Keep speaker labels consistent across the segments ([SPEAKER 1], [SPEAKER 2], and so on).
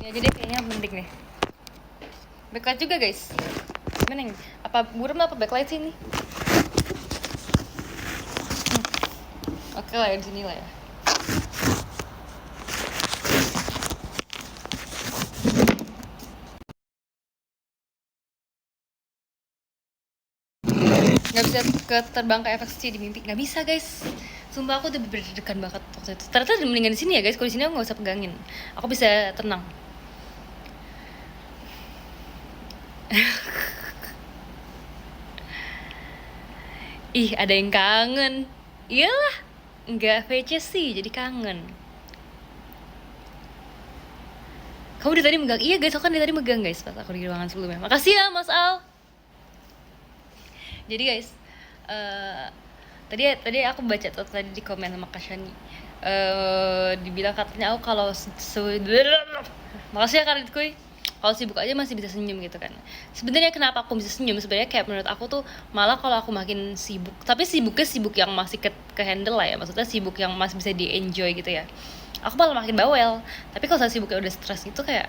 [SPEAKER 1] Ini aja deh kayaknya penting deh. Backlight juga guys. Gimana nih? Apa buram apa backlight sih ini? Oke lah ya di sini lah ya. Nggak bisa terbang ke FXC di mimpi, nggak bisa guys. Sumpah aku udah berdeg-degan banget waktu itu. Ternyata mendingan di sini ya guys. Kalau di sini aku nggak usah pegangin, aku bisa tenang. Ih, ada yang kangen. Iyalah, nggak VC sih, jadi kangen. Kamu dari tadi megang? Iya guys, aku kan dari tadi megang guys pas aku di ruangan sebelumnya. Makasih ya Mas Al. Jadi guys, tadi aku baca tuh tadi di komen sama Kasyani, dibilang katanya aku kalau makasih ya Karitkuy, kalau sibuk aja masih bisa senyum gitu kan. Sebenarnya kenapa aku bisa senyum, sebenarnya kayak menurut aku tuh malah kalau aku makin sibuk, tapi sibuknya sibuk yang masih ke handle lah ya, maksudnya sibuk yang masih bisa di enjoy gitu ya, aku malah makin bawel. Tapi kalau saya sibuknya udah stres itu kayak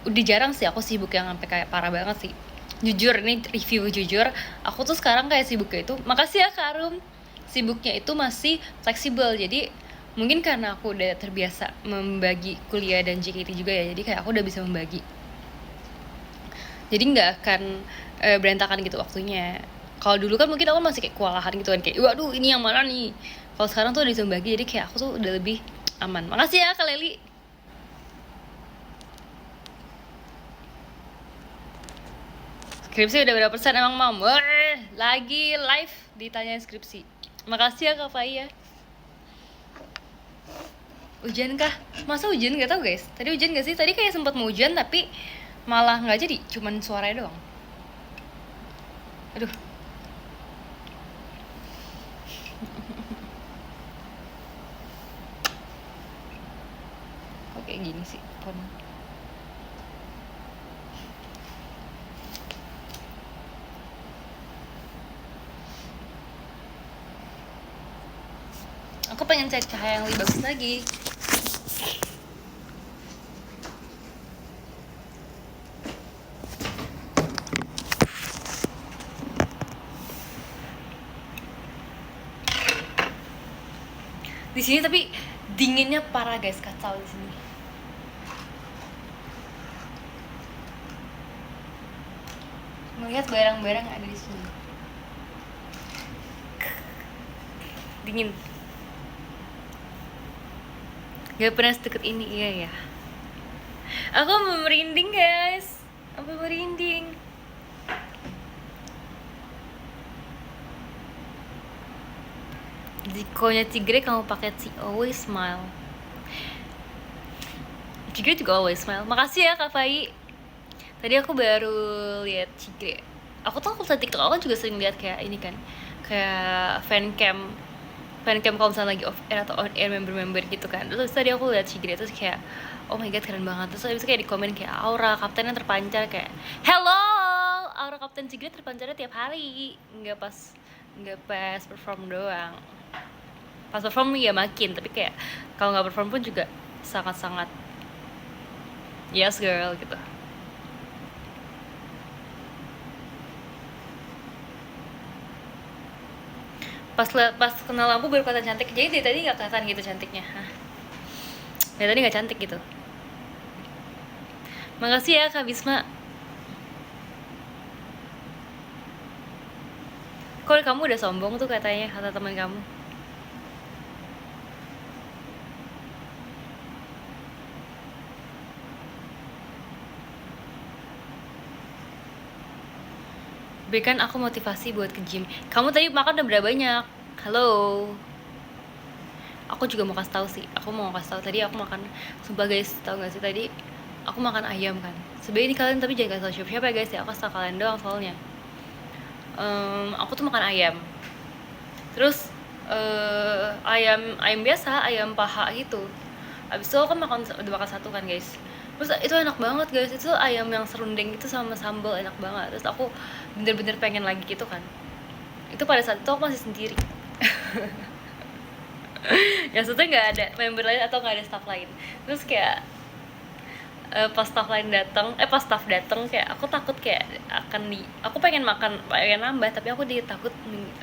[SPEAKER 1] udah jarang sih aku sibuk yang sampai kayak parah banget sih. Jujur, ini review jujur, aku tuh sekarang kayak sibuknya itu, makasih ya Kak Arum, sibuknya itu masih fleksibel. Jadi mungkin karena aku udah terbiasa membagi kuliah dan JKT juga ya, jadi kayak aku udah bisa membagi, jadi nggak akan berantakan gitu waktunya. Kalau dulu kan mungkin aku masih kayak kewalahan gitu kan, kayak waduh ini yang mana nih. Kalau sekarang tuh udah bisa membagi, jadi kayak aku tuh udah lebih aman. Makasih ya Kak Leli. Skripsi udah berapa persen emang mam? Lagi live ditanya skripsi. Makasih ya Kak Faya. Hujan kah? Masa hujan? Gak tau guys. Tadi hujan gak sih? Tadi kayak sempat mau hujan tapi malah nggak jadi, cuman suaranya doang. Aduh. Kok kayak gini sih? Pon. Aku pengen cari cahaya yang lebih bagus lagi. Di sini tapi dinginnya parah guys, kacau di sini. Melihat barang-barang yang ada di sini. Dingin. Gak pernah sedekat ini, iya ya. Aku merinding guys, aku merinding. Jikonya Tigre kamu pakai si always smile. Tigre juga always smile. Makasih ya Kak Fai. Tadi aku baru lihat Tigre. Aku tuh kalau TikTok aku kan juga sering lihat kayak ini kan, kayak fancam kalau misalnya lagi off air atau on air member gitu kan. Terus tadi aku lihat Tigre terus kayak oh my god keren banget. Terus habis itu kayak di komen kayak aura kaptennya terpancar, kayak hello, aura kapten Tigre terpancarnya tiap hari, nggak pas perform doang. Pas perform ya makin, tapi kayak kalau nggak perform pun juga sangat-sangat yes girl gitu. Pas kenal lampu baru kelihatan cantik, jadi dari tadi nggak kelihatan gitu cantiknya. Dari tadi nggak cantik gitu. Makasih ya Kak Bisma. Kok kamu udah sombong tuh katanya kata teman kamu. Berikan aku motivasi buat ke gym. Kamu tadi makan udah berapa banyak? Halo. Aku juga mau kasih tahu sih. Aku mau kasih tahu tadi aku makan. Sumpah guys, tahu nggak sih tadi aku makan ayam kan. Sebenarnya ini kalian tapi jangan kasih tahu siapa-siapa ya guys ya. Aku kasih tahu kalian doang soalnya. Aku tuh makan ayam. Terus ayam biasa, ayam paha gitu. Abis itu aku kan udah makan satu kan guys. Terus itu enak banget guys, itu ayam yang serundeng itu sama sambal enak banget. Terus aku bener-bener pengen lagi gitu kan. Itu pada saat itu aku masih sendiri. Ya maksudnya nggak ada member lain atau nggak ada staff lain. Terus kayak pas staff datang kayak aku takut kayak aku pengen nambah, tapi aku takut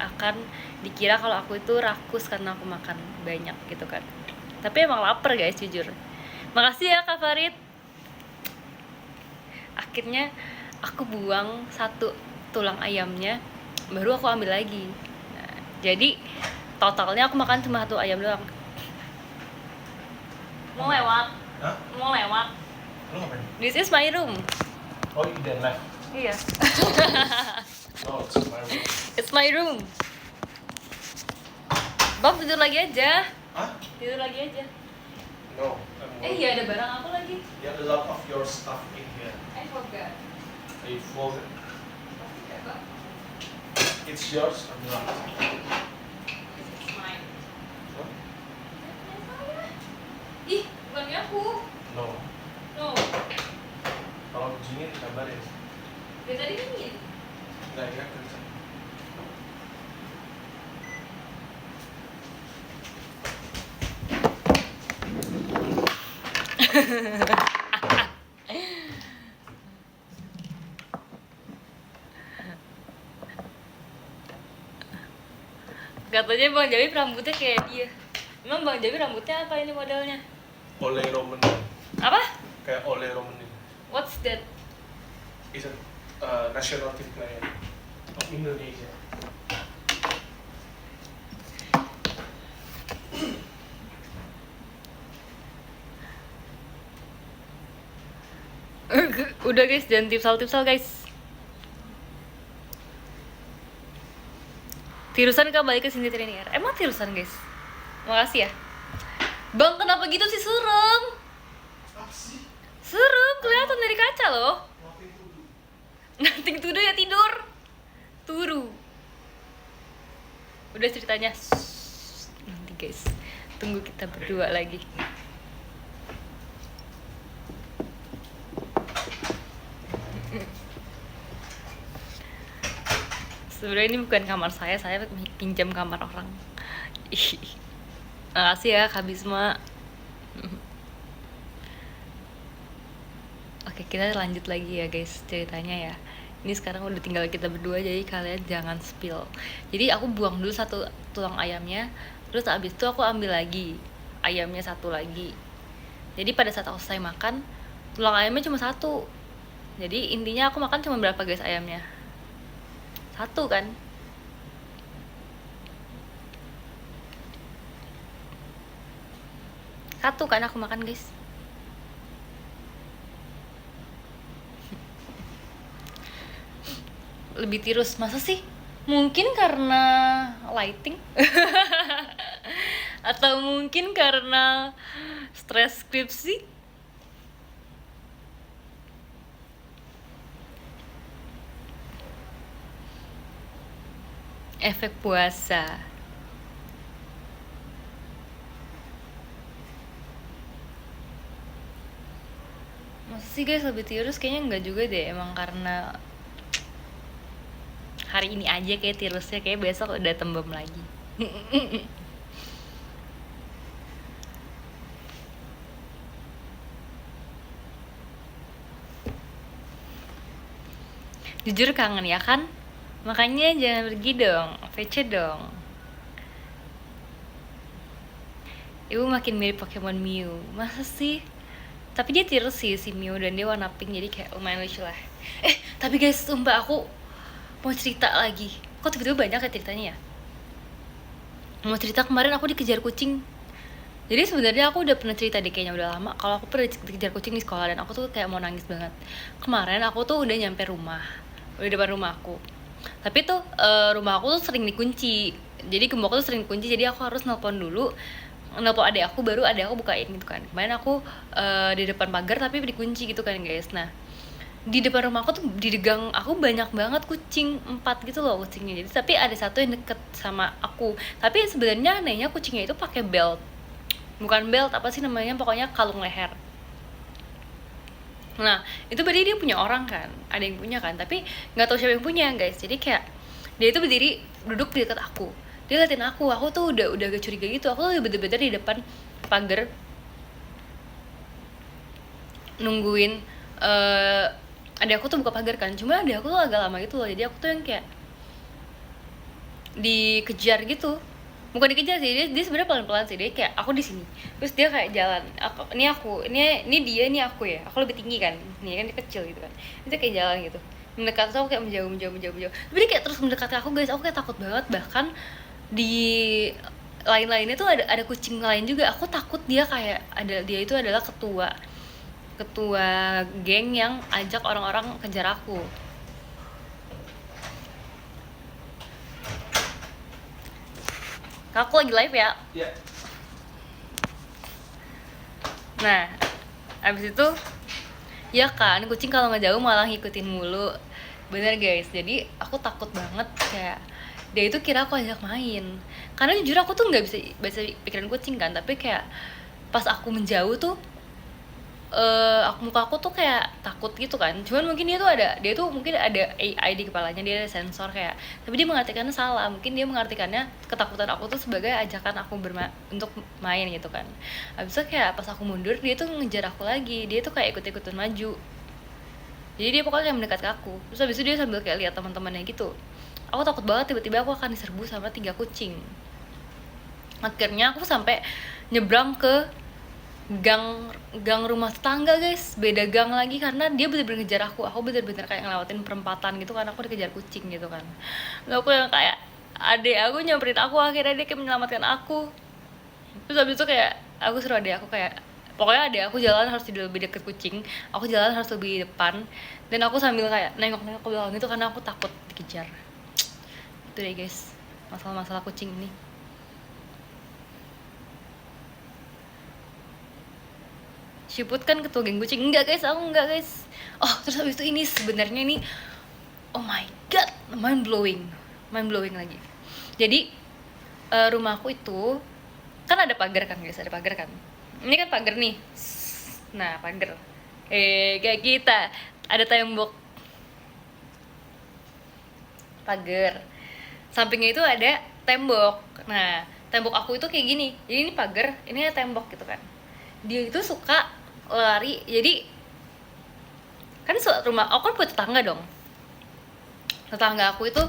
[SPEAKER 1] akan dikira kalau aku itu rakus karena aku makan banyak gitu kan. Tapi emang lapar guys, jujur. Makasih ya Kak Farid. Akhirnya aku buang satu tulang ayamnya, baru aku ambil lagi. Nah, jadi totalnya aku makan cuma satu ayam doang. Mau lewat?
[SPEAKER 2] Hah?
[SPEAKER 1] Mau lewat?
[SPEAKER 2] Lu ngapain?
[SPEAKER 1] This is my room.
[SPEAKER 2] Oh, you didn't left.
[SPEAKER 1] Iya.
[SPEAKER 2] No, it's my room.
[SPEAKER 1] It's my room. Bob tidur lagi aja.
[SPEAKER 2] Hah?
[SPEAKER 1] Tidur lagi aja.
[SPEAKER 2] No.
[SPEAKER 1] Iya ada barang aku lagi.
[SPEAKER 2] You have a lot of your stuff in here.
[SPEAKER 1] I forgot.
[SPEAKER 2] Are you full? It's yours or not?
[SPEAKER 1] It's mine.
[SPEAKER 2] Huh?
[SPEAKER 1] Ih, bukannya aku.
[SPEAKER 2] No.
[SPEAKER 1] No.
[SPEAKER 2] Kalau dingin kabarin.
[SPEAKER 1] Dari tadi dingin.
[SPEAKER 2] Enggak ya kerja.
[SPEAKER 1] Katanya Bang Jawi rambutnya kayak dia. Emang Bang Jawi rambutnya apa ini modelnya?
[SPEAKER 2] Ole Romanin.
[SPEAKER 1] Apa?
[SPEAKER 2] Kayak Ole Romanin.
[SPEAKER 1] What's that?
[SPEAKER 2] Is a national team player of Indonesia.
[SPEAKER 1] Udah guys, jangan tipsal guys. Tirusan kembali ke sini Trinier. Emang tirusan guys. Makasih ya. Bang kenapa gitu sih, serem?
[SPEAKER 2] Apa sih?
[SPEAKER 1] Serem, kelihatan dari kaca loh. Nothing to do ya, tidur. Turu. Udah ceritanya. Nanti guys, tunggu kita berdua lagi. Sebenarnya ini bukan kamar saya pinjam kamar orang. Makasih ya Kak Bisma. Oke, kita lanjut lagi ya guys ceritanya ya. Ini sekarang udah tinggal kita berdua, jadi kalian jangan spill. Jadi aku buang dulu satu tulang ayamnya, terus abis itu aku ambil lagi ayamnya satu lagi. Jadi pada saat aku selesai makan, tulang ayamnya cuma satu. Jadi intinya aku makan cuma berapa guys ayamnya? Satu kan? Satu kan aku makan guys. Lebih tirus, masa sih? Mungkin karena lighting atau mungkin karena stres skripsi. Efek puasa. Masa sih guys lebih tirus? Kayaknya enggak juga deh. Emang karena hari ini aja kayak tirusnya, kayak besok udah tembem lagi. Jujur kangen ya kan? Makanya jangan pergi dong, VC dong. Ibu makin mirip Pokemon Mew. Masa sih? Tapi dia tirus sih si Mew, dan dia warna pink, jadi kayak lumayan lucu lah. Tapi guys, sumpah aku mau cerita lagi. Kok tiba-tiba banyak ya ceritanya ya? Mau cerita, kemarin aku dikejar kucing. Jadi sebenarnya aku udah pernah cerita deh, kayaknya udah lama kalau aku pernah dikejar kucing di sekolah, dan aku tuh kayak mau nangis banget. Kemarin aku tuh udah nyampe rumah, udah depan rumah aku. Tapi tuh rumah aku tuh sering dikunci. Jadi gembok aku tuh sering dikunci, jadi aku harus nelpon dulu, nelpon adik aku, baru adik aku bukain gitu kan. Kemarin aku di depan pagar tapi dikunci gitu kan guys. Nah di depan rumah aku tuh, di gang aku banyak banget kucing, 4 gitu loh kucingnya. Jadi tapi ada satu yang deket sama aku. Tapi sebenarnya anehnya kucingnya itu pakai belt, bukan belt, apa sih namanya, pokoknya kalung leher. Nah itu berarti dia punya orang kan, ada yang punya kan, tapi nggak tahu siapa yang punya guys. Jadi kayak dia itu berdiri duduk di dekat aku, dia liatin aku tuh udah agak curiga gitu. Aku tuh bener-bener di depan pagar, nungguin adik aku tuh buka pagar kan, cuma adik aku tuh agak lama gitu loh, jadi aku tuh yang kayak dikejar gitu. Bukan dikejar sih, dia sebenarnya pelan-pelan sih, dia kayak aku di sini terus dia kayak jalan, ini dia, ini aku ya, aku lebih tinggi kan, nih kan dia kecil gitu kan, dia kayak jalan gitu mendekat, terus aku kayak menjauh. Tapi dia kayak terus mendekat ke aku guys, aku kayak takut banget. Bahkan di lain-lainnya tuh ada kucing lain juga, aku takut dia itu adalah ketua geng yang ajak orang-orang kejar aku. Aku lagi live ya.
[SPEAKER 2] Iya.
[SPEAKER 1] Nah, abis itu ya kan, kucing kalau ngejauh malah ngikutin mulu. Bener guys, jadi aku takut banget kayak dia itu kira aku ajak main. Karena jujur aku tuh nggak bisa baca pikiran kucing kan, tapi kayak pas aku menjauh tuh muka aku tuh kayak takut gitu kan. Cuman mungkin dia tuh mungkin ada AI di kepalanya, dia ada sensor kayak, tapi dia mengartikannya salah. Mungkin dia mengartikannya ketakutan aku tuh sebagai ajakan aku untuk main gitu kan. Habis itu kayak pas aku mundur, dia tuh ngejar aku lagi, dia tuh kayak ikut-ikutan maju. Jadi dia pokoknya kayak mendekat ke aku. Terus habis itu dia sambil kayak lihat teman-temannya gitu. Aku takut banget tiba-tiba aku akan diserbu sama 3 kucing. Akhirnya aku sampai nyebrang ke gang rumah tetangga guys, beda gang lagi, karena dia bener-bener ngejar aku bener-bener kayak ngelewatin perempatan gitu kan, aku dikejar kucing gitu kan. Lalu aku yang kayak adek aku nyamperin aku, akhirnya dia kayak menyelamatkan aku. Terus habis itu kayak aku suruh adek aku kayak, pokoknya adek aku jalan harus lebih deket kucing, aku jalan harus lebih depan, dan aku sambil kayak nengok-nengok ke belakang gitu karena aku takut dikejar. Itu deh guys, masalah-masalah kucing ini. Siput kan ketua geng kucing? Enggak guys, aku enggak guys. Oh, terus habis itu ini sebenarnya ini, oh my god, mind blowing lagi. Jadi rumahku itu kan ada pagar kan guys, ada pagar kan. Ini kan pagar nih. Nah, pagar. Kayak kita ada tembok pagar. Sampingnya itu ada tembok. Nah, tembok aku itu kayak gini. Jadi ini pagar, ini ada tembok gitu kan. Dia itu suka lari, jadi kan rumah aku kan punya tetangga dong. Tetangga aku itu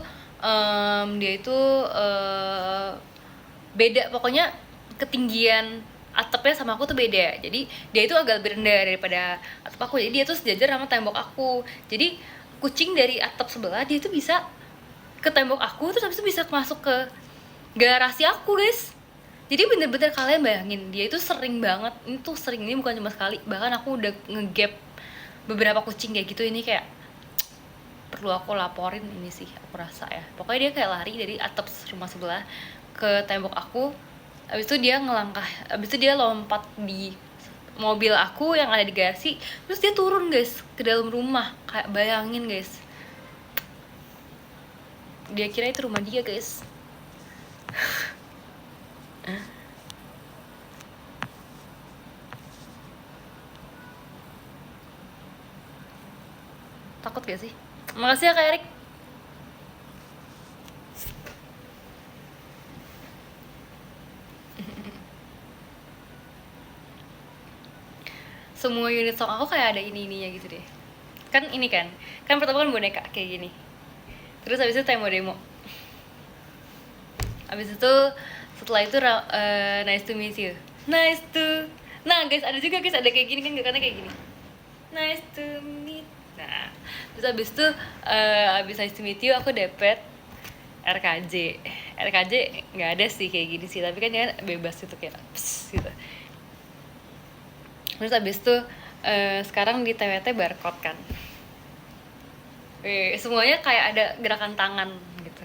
[SPEAKER 1] dia itu beda, pokoknya ketinggian atapnya sama aku tuh beda. Jadi dia itu agak lebih rendah daripada atap aku, jadi dia tuh sejajar sama tembok aku. Jadi kucing dari atap sebelah dia tuh bisa ke tembok aku, terus habis itu bisa masuk ke garasi aku guys. Jadi bener-bener kalian bayangin, dia itu sering banget, ini bukan cuma sekali, bahkan aku udah ngegap beberapa kucing kayak gitu. Ini kayak perlu aku laporin ini sih, aku rasa ya. Pokoknya dia kayak lari dari atap rumah sebelah ke tembok aku, abis itu dia lompat di mobil aku yang ada di garasi, terus dia turun guys ke dalam rumah. Kayak bayangin guys, dia kira itu rumah dia guys. Takut gak sih? Makasih ya Kak Erik. Semua unit song aku kayak ada ininya gitu deh. Kan ini kan pertama kan boneka kayak gini. Terus habis itu demo. Habis itu setelah itu nice to meet you. Nah guys, ada juga guys, ada kayak gini kan, karena kayak gini. Nice to meet. Nah, terus habis itu habis nice to meet you aku dapet RKJ nggak ada sih kayak gini sih, tapi kan dia bebas gitu kayak pss, gitu. Terus habis itu sekarang di TWT barcode kan, semuanya kayak ada gerakan tangan gitu.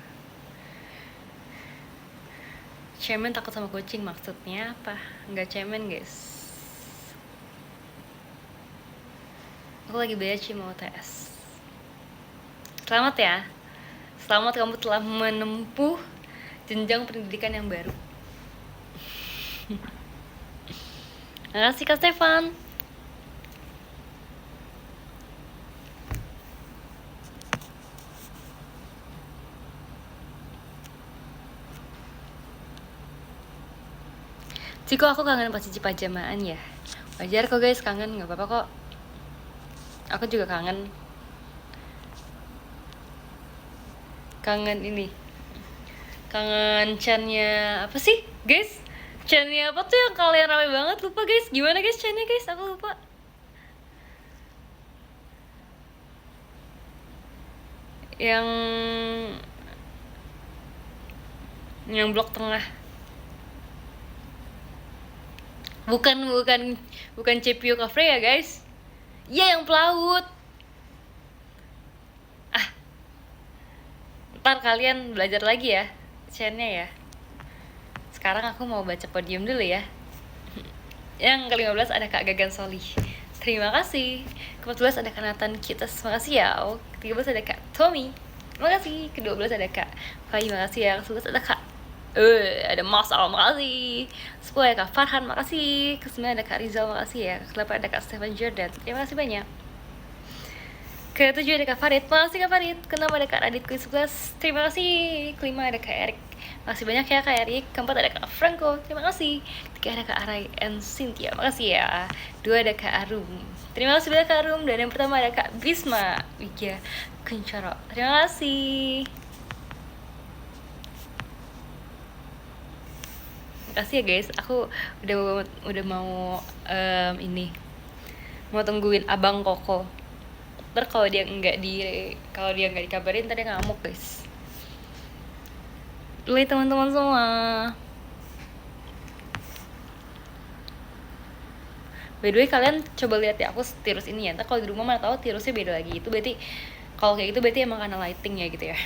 [SPEAKER 1] Cemen takut sama kucing maksudnya apa? Nggak cemen guys, aku lagi belajar mau UTS. Selamat ya, selamat kamu telah menempuh jenjang pendidikan yang baru. Makasih Kak Stefan. Ciko, aku kangen pas Cici pajamaan ya. Wajar kok guys, kangen, nggak apa-apa kok. Aku juga kangen ini, kangen channel apa sih guys, channel apa tuh yang kalian rame banget, lupa guys, gimana guys channelnya guys, aku lupa. Yang blok tengah, bukan CPU Cafe ya guys, iya yang pelaut. Ntar kalian belajar lagi ya channelnya ya. Sekarang aku mau baca podium dulu ya. Yang ke-15 ada Kak Gagan Solih, terima kasih. Ke-14 ada Kak Nathan Kitas, makasih ya. Ke-13 ada Kak Tommy, makasih. Ke-12 ada Kak Fai, makasih ya. Ke-11 ada Kak ada Mas Al, makasih. 10 ada Kak Farhan, makasih. Ke-9 ada Kak Rizal, makasih ya. Ke-8 ada Kak Stephen Jordan, terima kasih banyak. Ke-7 ada Kak Farid, makasih Kak Farid. Ke-6 ada Kak Radit Kuis 11, terima kasih. Ke-5 ada Kak Erik, makasih banyak ya Kak Erik. Ke-4 ada Kak Franco, terima kasih. Ke-3 ada Kak Arai and Cynthia, makasih ya. 2 ada Kak Arum, terima kasih banyak Kak Arum. Dan yang pertama ada Kak Bisma Widya Kuncoro, terima kasih. Makasih ya guys, aku udah mau ini mau tungguin Abang Koko. Ntar kalau dia nggak dikabarin tadi ngamuk guys. Dulu teman-teman semua. By the way kalian coba lihat ya aku tirus ini ya. Ntar kalau di rumah mana tahu tirusnya beda lagi. Itu berarti kalau kayak gitu berarti emang karena lighting ya gitu ya.